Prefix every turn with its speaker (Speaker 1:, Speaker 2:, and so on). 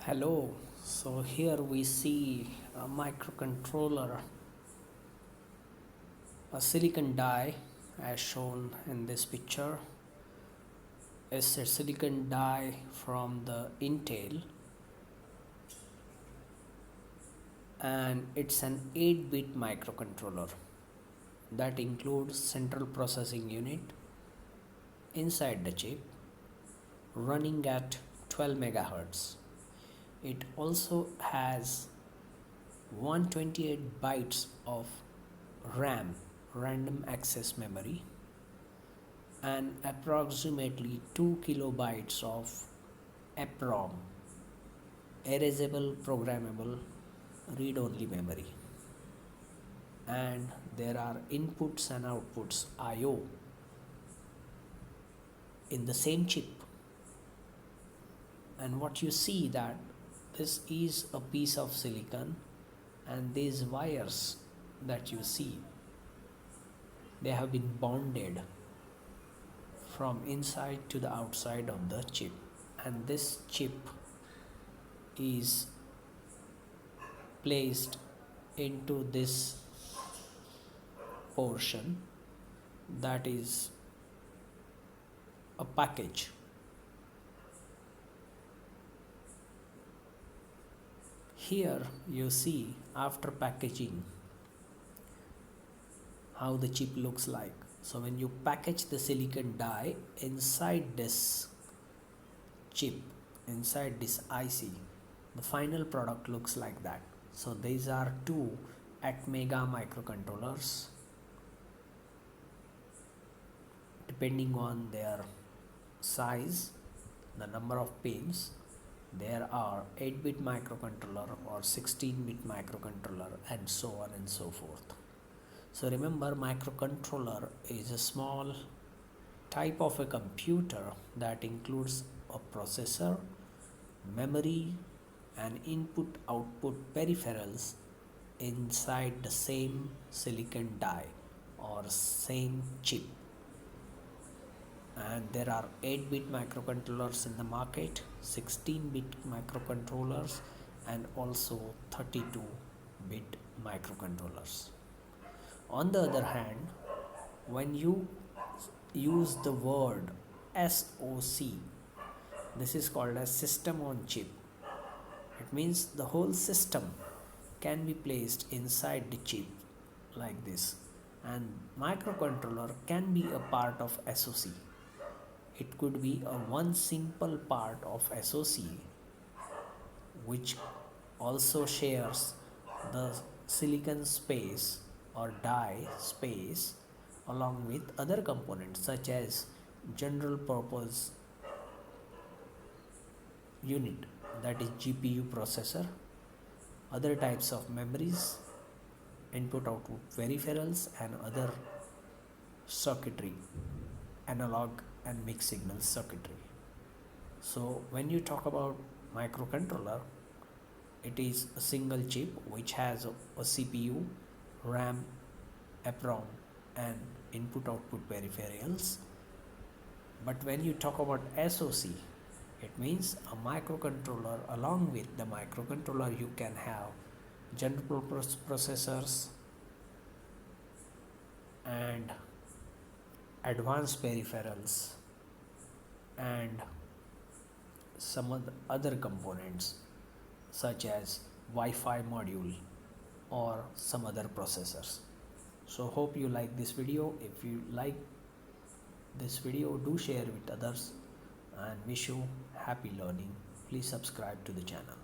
Speaker 1: Hello, so here we see a microcontroller, a silicon die as shown in this picture. It's a silicon die from the Intel and it's an 8-bit microcontroller that includes central processing unit inside the chip running at 12 megahertz. It also has 128 bytes of RAM, random access memory, and approximately 2 kilobytes of EPROM, erasable programmable read-only memory. And there are inputs and outputs I/O in the same chip. And what you see that this is a piece of silicon, and these wires that you see, they have been bonded from inside to the outside of the chip, and this chip is placed into this portion that is a package. Here you see after packaging how the chip looks like. So when you package the silicon die inside this chip, inside this IC, the final product looks like that. So these are two Atmega microcontrollers. Depending on their size, the number of pins, there are 8-bit microcontroller or 16-bit microcontroller and so on and so forth. So remember, microcontroller is a small type of a computer that includes a processor, memory and input-output peripherals inside the same silicon die or same chip. And there are 8-bit microcontrollers in the market, 16-bit microcontrollers and also 32-bit microcontrollers. On the other hand, when you use the word SOC, this is called as system on chip. It means the whole system can be placed inside the chip like this, and microcontroller can be a part of SOC. It could be a one simple part of SOC which also shares the silicon space or die space along with other components such as general purpose unit, that is GPU processor, other types of memories, input output peripherals and other circuitry, analog and mixed signal circuitry. So when you talk about microcontroller, it is a single chip which has a CPU, RAM, EPROM and input output peripherals. But when you talk about SOC, it means a microcontroller. Along with the microcontroller you can have general purpose processors and advanced peripherals and some other components such as Wi-Fi module or some other processors. So hope you like this video. If you like this video, do share with others and wish you happy learning. Please subscribe to the channel.